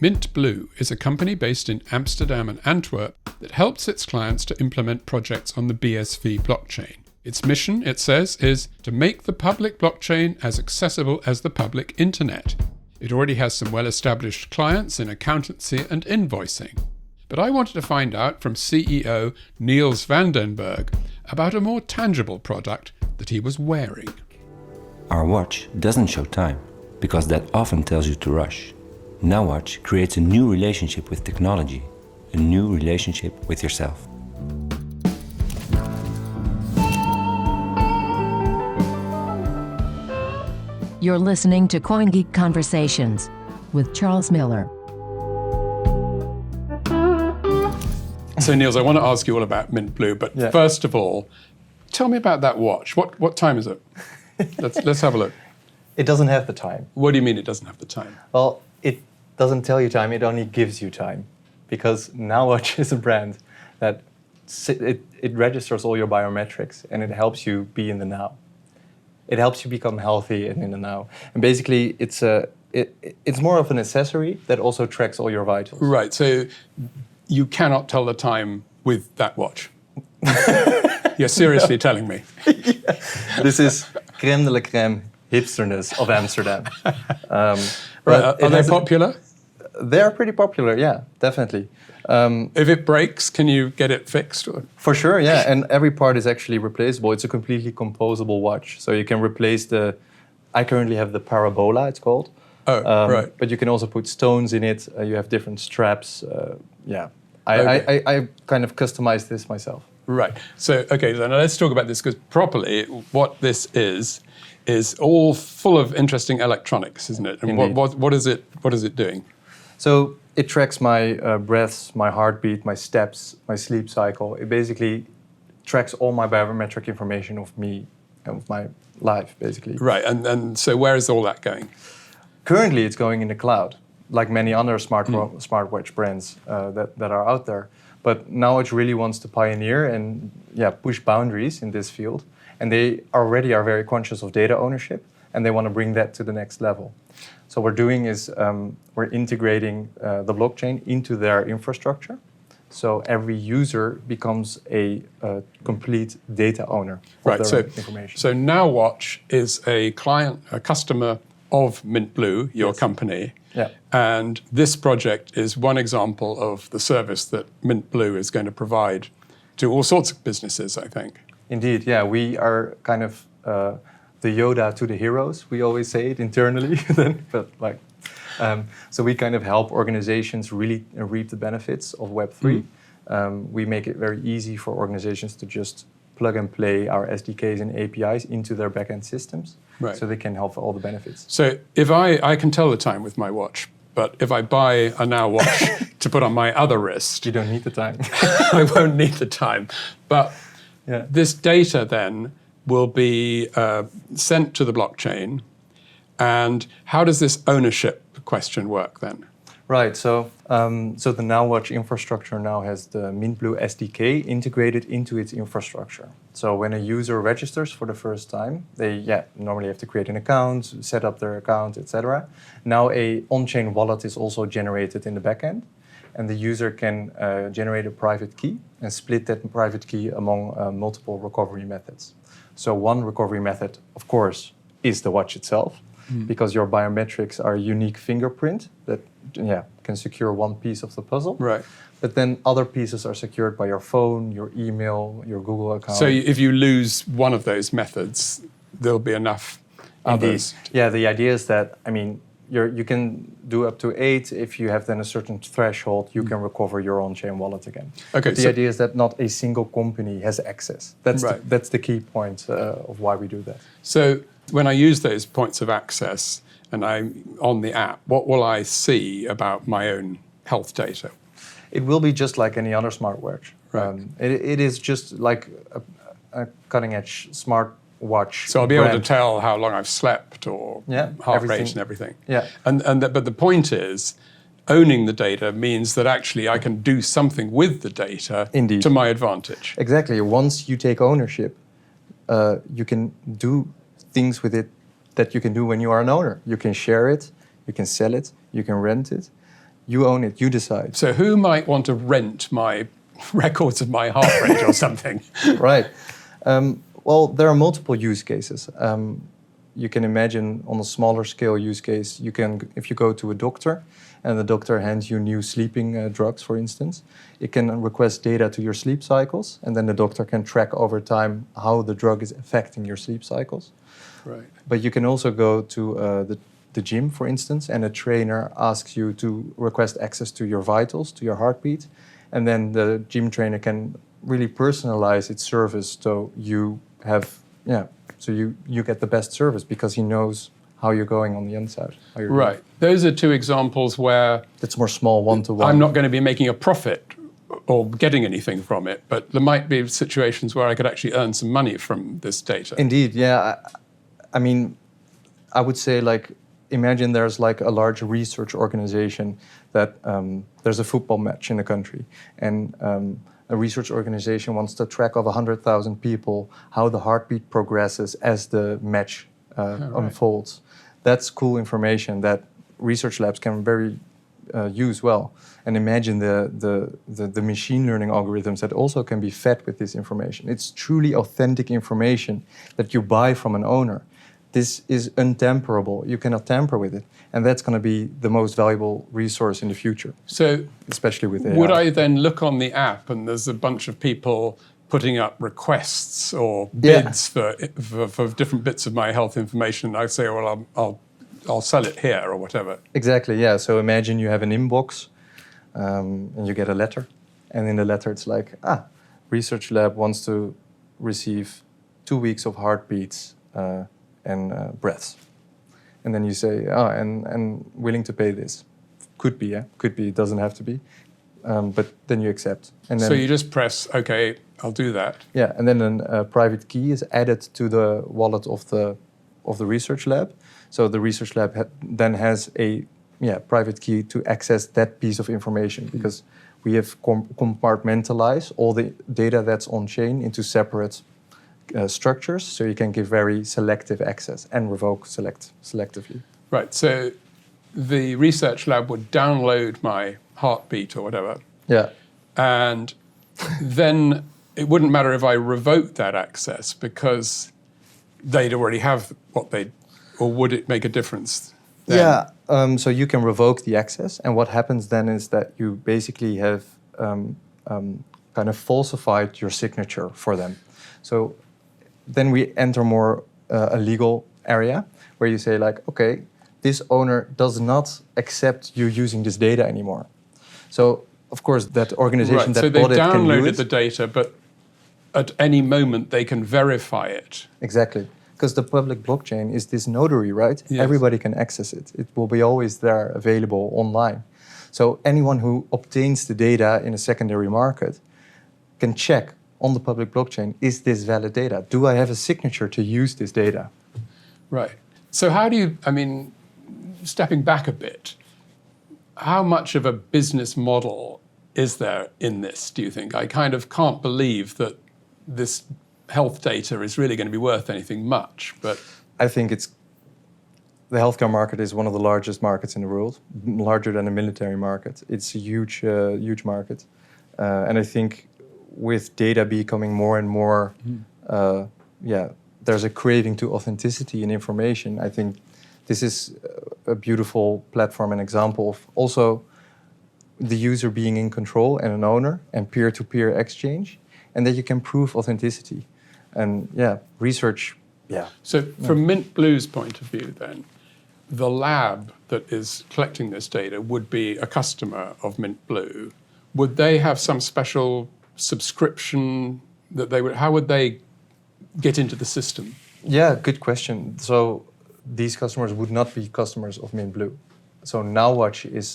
mintBlue is a company based in Amsterdam and Antwerp that helps its clients to implement projects on the BSV blockchain. Its mission, it says, is to make the public blockchain as accessible as the public internet. It already has some well-established clients in accountancy and invoicing. But I wanted to find out from CEO Niels van den Bergh about a more tangible product that he was wearing. Our watch doesn't show time, because that often tells you to rush. Nowatch creates a new relationship with technology, a new relationship with yourself. You're listening to CoinGeek Conversations with Charles Miller. So Niels, I want to ask you all about mintBlue, but first of all, tell me about that watch. What time is it? Let's have a look. It doesn't have the time. What do you mean it doesn't have the time? Well, it doesn't tell you time, it only gives you time. Because Nowatch is a brand that it registers all your biometrics and it helps you be in the now. It helps you become healthy and in the now. And basically, it's more of an accessory that also tracks all your vitals. Right, so you cannot tell the time with that watch. You're seriously telling me? Yeah. This is crème de la crème hipsterness of Amsterdam. Right. Are they popular? They're pretty popular, yeah, definitely. If it breaks, can you get it fixed? Or? For sure, yeah, and every part is actually replaceable. It's a completely composable watch, so you can replace I currently have the Parabola, it's called. Oh, right. But you can also put stones in it. You have different straps. Yeah, Okay. I kind of customized this myself. Right. So, okay, so now let's talk about this, because properly what this is all full of interesting electronics, isn't it? And what is it doing? So it tracks my breaths, my heartbeat, my steps, my sleep cycle. It basically tracks all my biometric information of me and of my life, basically. Right, and so where is all that going? Currently, it's going in the cloud, like many other smartwatch brands that are out there. But Nowatch really wants to pioneer and push boundaries in this field. And they already are very conscious of data ownership, and they want to bring that to the next level. So what we're doing is we're integrating the blockchain into their infrastructure. So every user becomes a complete data owner of their information. So Nowatch is a customer of mintBlue, your company. Yeah. And this project is one example of the service that mintBlue is going to provide to all sorts of businesses, I think. Indeed, yeah. We are kind of the Yoda to the heroes, we always say it internally. So we kind of help organizations really reap the benefits of Web3. We make it very easy for organizations to just plug and play our SDKs and APIs into their backend systems, so they can help all the benefits. So if I can tell the time with my watch, but if I buy a Nowatch to put on my other wrist... You don't need the time. I won't need the time. But this data then will be sent to the blockchain. And how does this ownership question work then? Right, so the Nowatch infrastructure now has the mintBlue SDK integrated into its infrastructure. So when a user registers for the first time, they normally have to create an account, set up their account, etc. Now a on-chain wallet is also generated in the backend, and the user can generate a private key and split that private key among multiple recovery methods. So one recovery method, of course, is the watch itself, because your biometrics are a unique fingerprint that can secure one piece of the puzzle. Right. But then other pieces are secured by your phone, your email, your Google account. So if you lose one of those methods, there'll be enough others. Yeah, the idea is that, you can do up to 8. If you have then a certain threshold, you can recover your on-chain wallet again. Okay. But the idea is that not a single company has access. That's the key point of why we do that. So when I use those points of access and I'm on the app, what will I see about my own health data? It will be just like any other smartwatch. Right. It is just like a cutting-edge smartwatch. So I'll be able to tell how long I've slept or heart rate and everything. Yeah. But the point is, owning the data means that actually I can do something with the data to my advantage. Exactly. Once you take ownership, you can do things with it that you can do when you are an owner. You can share it, you can sell it, you can rent it. You own it. You decide. So who might want to rent my records of my heart rate or something? Right. Well, there are multiple use cases. You can imagine on a smaller scale use case, if you go to a doctor and the doctor hands you new sleeping drugs, for instance, it can request data to your sleep cycles, and then the doctor can track over time how the drug is affecting your sleep cycles. Right. But you can also go to the gym, for instance, and a trainer asks you to request access to your vitals, to your heartbeat, and then the gym trainer can really personalize its service so you get the best service because he knows how you're going on the inside. How you're Right. doing. Those are two examples where It's more small, one-to-one. I'm not going to be making a profit or getting anything from it, but there might be situations where I could actually earn some money from this data. Indeed, yeah. I mean, I would say, like, imagine there's like a large research organization that there's a football match in the country, and a research organization wants to track of 100,000 people how the heartbeat progresses as the match unfolds. That's cool information that research labs can very use well. And imagine the machine learning algorithms that also can be fed with this information. It's truly authentic information that you buy from an owner. This is untamperable. You cannot tamper with it. And that's going to be the most valuable resource in the future. So especially with AI. would I then look on the app and there's a bunch of people putting up requests or bids for different bits of my health information? I say, well, I'll sell it here or whatever. Exactly, yeah. So imagine you have an inbox and you get a letter. And in the letter it's like, research lab wants to receive 2 weeks of heartbeats and breaths. And then you say, and willing to pay this. Could be, yeah. Could be, it doesn't have to be. But then you accept. And then, so you just press, okay, I'll do that. Yeah, and then a private key is added to the wallet of the research lab. So the research lab then has a private key to access that piece of information because we have compartmentalized all the data that's on chain into separate structures, so you can give very selective access and revoke selectively. Right, so the research lab would download my heartbeat or whatever. Yeah. And then it wouldn't matter if I revoked that access because they'd already have or would it make a difference then? Yeah, so you can revoke the access, and what happens then is that you basically have kind of falsified your signature for them. So then we enter more a legal area where you say like, okay, this owner does not accept you using this data anymore. So of course that organization that bought it can use it. So they downloaded the data, but at any moment they can verify it. Exactly. Because the public blockchain is this notary, right? Yes. Everybody can access it. It will be always there available online. So anyone who obtains the data in a secondary market can check on the public blockchain, is this valid data? Do I have a signature to use this data? Right. So how do you, stepping back a bit, how much of a business model is there in this, do you think? I kind of can't believe that this health data is really going to be worth anything much, but... I think the healthcare market is one of the largest markets in the world, larger than the military market. It's a huge market. And I think with data becoming more and more, there's a craving to authenticity in information. I think this is a beautiful platform and example of also the user being in control and an owner and peer-to-peer exchange, and that you can prove authenticity. And research, So from mintBlue's point of view then, the lab that is collecting this data would be a customer of mintBlue. Would they have some special subscription that how would they get into the system? Yeah, good question. So these customers would not be customers of mintBlue. So Nowatch is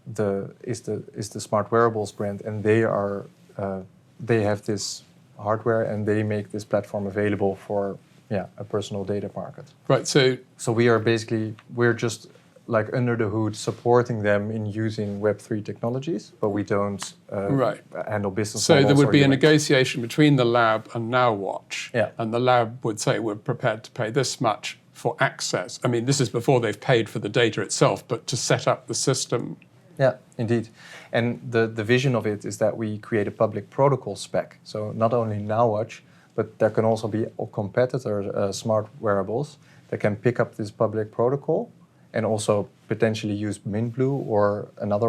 the smart wearables brand, and they have this hardware and they make this platform available for a personal data market. Right. So we're just like under the hood supporting them in using Web3 technologies, but we don't handle business So models. there would be a UX. negotiation between the lab and Nowatch, Yeah. and the lab would say, we're prepared to pay this much for access. I mean, this is before they've paid for the data itself, but to set up the system. Yeah, indeed. And the vision of it is that we create a public protocol spec. So not only Nowatch, but there can also be competitor smart wearables that can pick up this public protocol and also potentially use mintBlue or another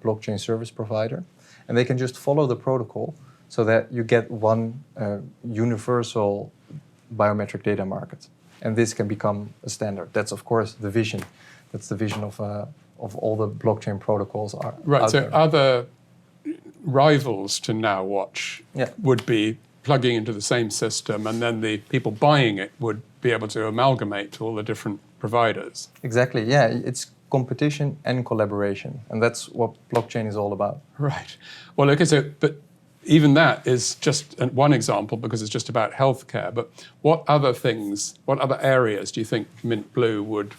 blockchain service provider. And they can just follow the protocol so that you get one universal biometric data market. And this can become a standard. That's, of course, the vision. That's the vision of all the blockchain protocols are right. Out So there. other rivals to Nowatch would be plugging into the same system, and then the people buying it would be able to amalgamate all the different providers. Exactly. Yeah, it's competition and collaboration, and that's what blockchain is all about. Right. Well, okay. So, but even that is just one example because it's just about healthcare. But what other things, what other areas do you think mintBlue would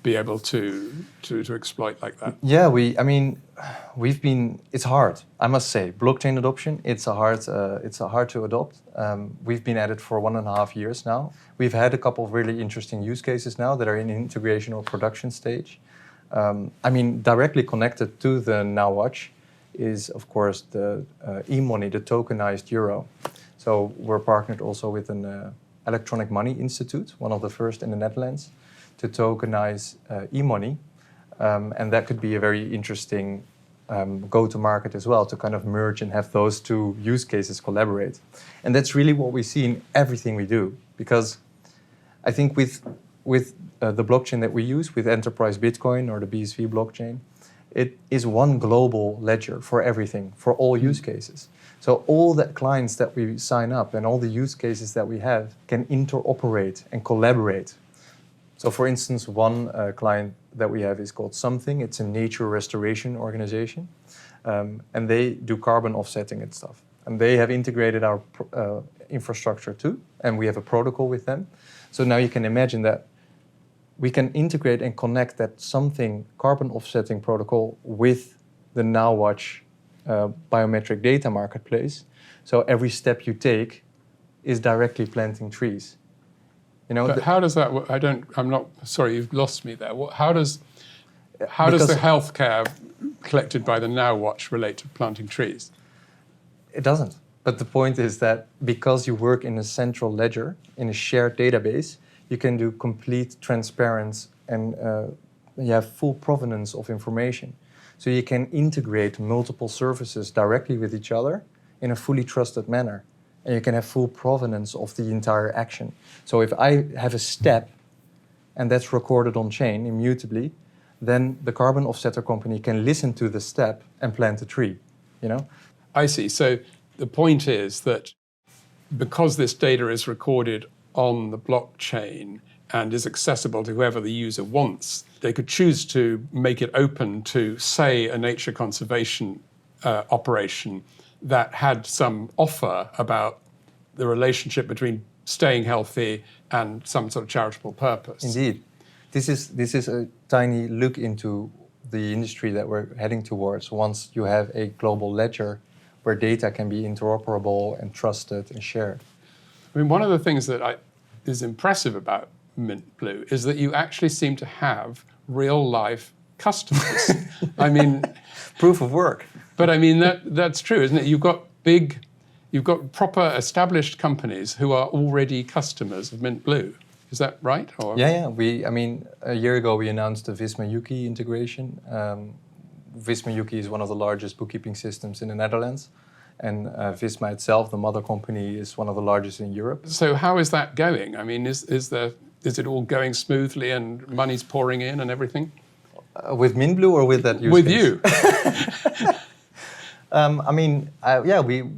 be able to exploit like that? Yeah, it's hard, I must say. Blockchain adoption, it's a hard to adopt. We've been at it for 1.5 years now. We've had a couple of really interesting use cases now that are in integration or production stage. Directly connected to the Nowatch is, of course, the e-money, the tokenized euro. So we're partnered also with an electronic money institute, one of the first in the Netherlands, to tokenize e-money. And that could be a very interesting go-to-market as well, to kind of merge and have those two use cases collaborate. And that's really what we see in everything we do. Because I think with the blockchain that we use, with Enterprise Bitcoin or the BSV blockchain, it is one global ledger for everything, for all use cases. So all the clients that we sign up and all the use cases that we have can interoperate and collaborate. So for instance, one client that we have is called Something. It's a nature restoration organization. And they do carbon offsetting and stuff. And they have integrated our infrastructure too. And we have a protocol with them. So now you can imagine that we can integrate and connect that Something carbon offsetting protocol with the Nowatch biometric data marketplace. So every step you take is directly planting trees. But how does that work? I'm not, sorry, you've lost me there. How does the healthcare collected by the Nowatch relate to planting trees? It doesn't. But the point is that because you work in a central ledger, in a shared database, you can do complete transparency and you have full provenance of information. So you can integrate multiple services directly with each other in a fully trusted manner. And you can have full provenance of the entire action. So if I have a step and that's recorded on chain immutably, then the carbon offsetter company can listen to the step and plant a tree, I see. So the point is that because this data is recorded on the blockchain and is accessible to whoever the user wants, they could choose to make it open to, say, a nature conservation operation that had some offer about the relationship between staying healthy and some sort of charitable purpose. Indeed. This is a tiny look into the industry that we're heading towards once you have a global ledger where data can be interoperable and trusted and shared. I mean, one of the things that is impressive about mintBlue is that you actually seem to have real-life customers. I mean... Proof of work. But I mean, that's true, isn't it? You've got proper established companies who are already customers of mintBlue. Is that right? Or? Yeah. A year ago we announced the Visma Yuki integration. Visma Yuki is one of the largest bookkeeping systems in the Netherlands. And Visma itself, the mother company, is one of the largest in Europe. So how is that going? I mean, is it all going smoothly and money's pouring in and everything? With mintBlue or with that use with case? You.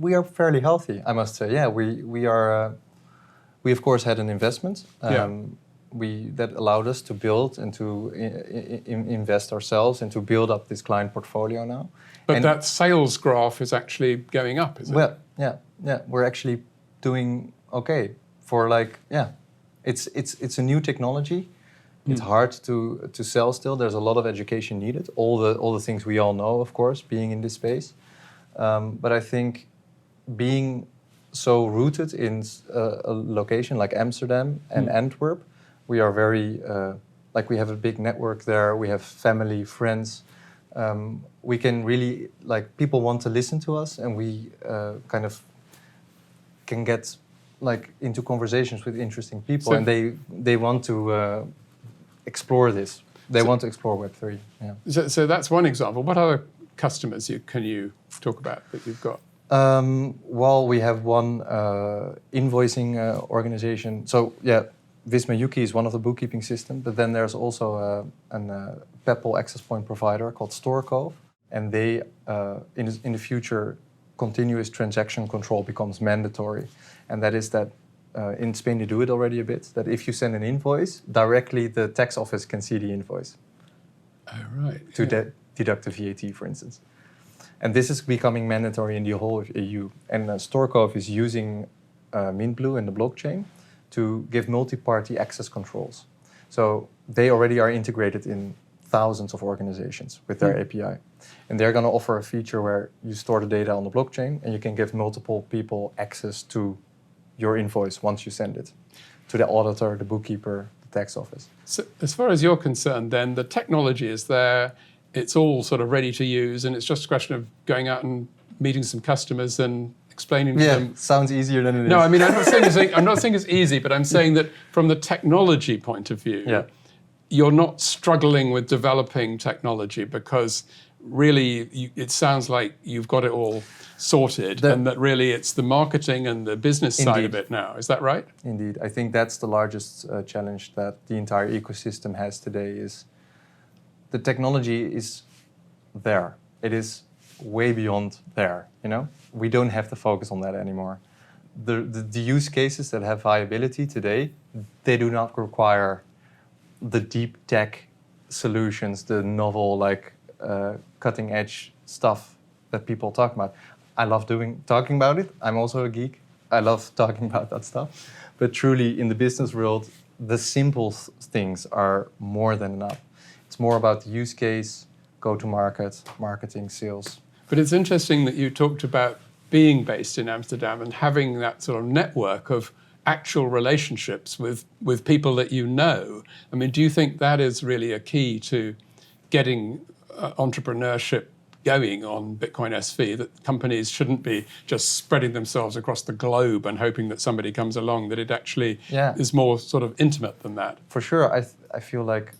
We are fairly healthy, I must say. Yeah, we are. We of course had an investment. That allowed us to build and to invest ourselves and to build up this client portfolio now. But that sales graph is actually going up, is it? Well, yeah. We're actually doing okay It's a new technology. It's hard to sell still. There's a lot of education needed. All the things we all know, of course, being in this space. But I think being so rooted in a location like Amsterdam and Antwerp, we are very we have a big network there. We have family, friends we can really, like, people want to listen to us, and we kind of can get like into conversations with interesting people, and they want to explore this. They want to explore Web3. Yeah. So that's one example. What other customers can you talk about that you've got? Well, we have one invoicing organization. So yeah, Visma Yuki is one of the bookkeeping systems, but then there's also a PEPL access point provider called StoreCo, and they in the future, continuous transaction control becomes mandatory, and that is that in Spain they do it already a bit. That if you send an invoice directly, the tax office can see the invoice. Oh right. To deduct the VAT, for instance. And this is becoming mandatory in the whole of EU. And StoreCo is using mintBlue and the blockchain to give multi-party access controls. So they already are integrated in thousands of organizations with their API. And they're going to offer a feature where you store the data on the blockchain and you can give multiple people access to your invoice once you send it to the auditor, the bookkeeper, the tax office. So as far as you're concerned, then the technology is there, it's all sort of ready to use, and it's just a question of going out and meeting some customers and explaining to them. Yeah, sounds easier than it is. No, I mean, I'm not saying it's easy, but I'm saying that from the technology point of view, you're not struggling with developing technology because really it sounds like you've got it all sorted, and that really it's the marketing and the business side of it now. Is that right? Indeed. I think that's the largest challenge that the entire ecosystem has today is the technology is there. It is way beyond there, you know? We don't have to focus on that anymore. The use cases that have viability today, they do not require the deep tech solutions, the novel, like cutting edge stuff that people talk about. I love talking about it. I'm also a geek. I love talking about that stuff. But truly, in the business world, the simple things are more than enough. It's more about the use case, go-to-market, marketing, sales. But it's interesting that you talked about being based in Amsterdam and having that sort of network of actual relationships with people that you know. I mean, do you think that is really a key to getting entrepreneurship going on Bitcoin SV, that companies shouldn't be just spreading themselves across the globe and hoping that somebody comes along, that it actually is more sort of intimate than that? For sure. I feel like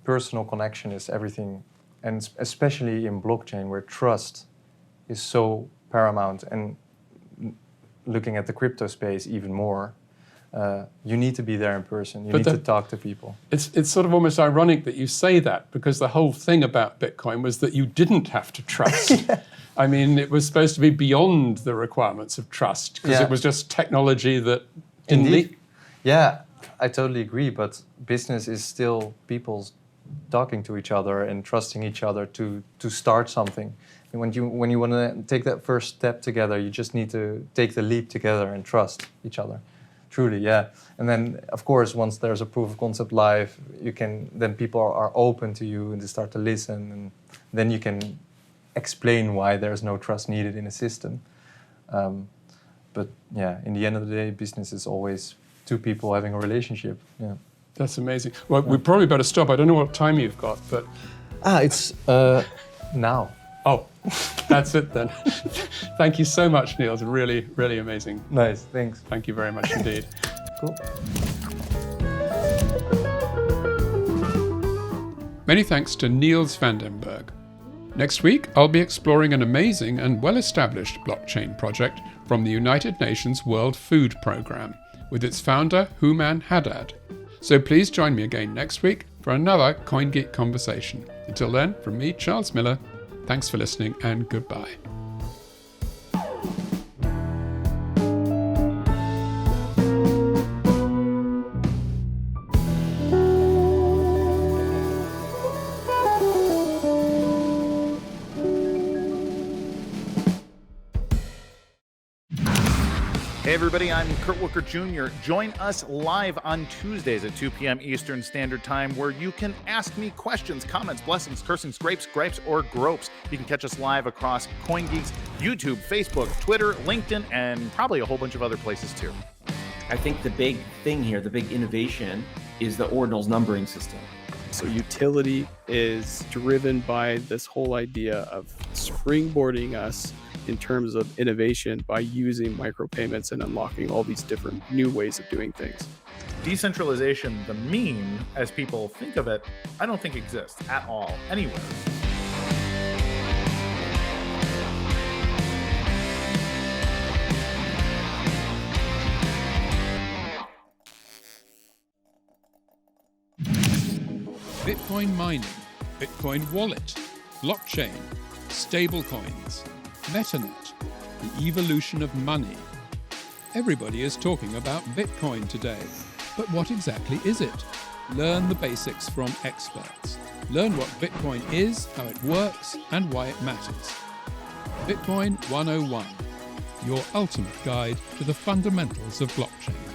personal connection is everything, and especially in blockchain where trust is so paramount, and looking at the crypto space even more, you need to be there in person. You need to talk to people. It's sort of almost ironic that you say that, because the whole thing about Bitcoin was that you didn't have to trust. I mean, it was supposed to be beyond the requirements of trust, because it was just technology that didn't need. Yeah, I totally agree. But business is still people talking to each other and trusting each other to start something. And when you want to take that first step together, you just need to take the leap together and trust each other. Truly, yeah. And then, of course, once there's a proof of concept live, then people are open to you and they start to listen, and then you can explain why there's no trust needed in a system. But yeah, in the end of the day, business is always two people having a relationship. Yeah. That's amazing. Well, we probably better stop. I don't know what time you've got, but... It's now. Oh, that's it then. Thank you so much, Niels. Really, really amazing. Nice, thanks. Thank you very much indeed. Cool. Many thanks to Niels van den Bergh. Next week, I'll be exploring an amazing and well-established blockchain project from the United Nations World Food Programme with its founder, Houman Haddad. So please join me again next week for another CoinGeek conversation. Until then, from me, Charles Miller, thanks for listening and goodbye. Hey everybody, I'm Kurt Wooker Jr. Join us live on Tuesdays at 2 p.m. Eastern Standard Time, where you can ask me questions, comments, blessings, cursings, grapes, or gropes. You can catch us live across CoinGeek's YouTube, Facebook, Twitter, LinkedIn, and probably a whole bunch of other places too. I think the big thing here, the big innovation, is the ordinals numbering system. So utility is driven by this whole idea of springboarding us in terms of innovation by using micropayments and unlocking all these different new ways of doing things. Decentralization, the meme, as people think of it, I don't think exists at all, anywhere. Bitcoin mining, Bitcoin wallet, blockchain, stablecoins, MetaNet, the evolution of money. Everybody is talking about Bitcoin today, but what exactly is it? Learn the basics from experts. Learn what Bitcoin is, how it works, and why it matters. Bitcoin 101, your ultimate guide to the fundamentals of blockchain.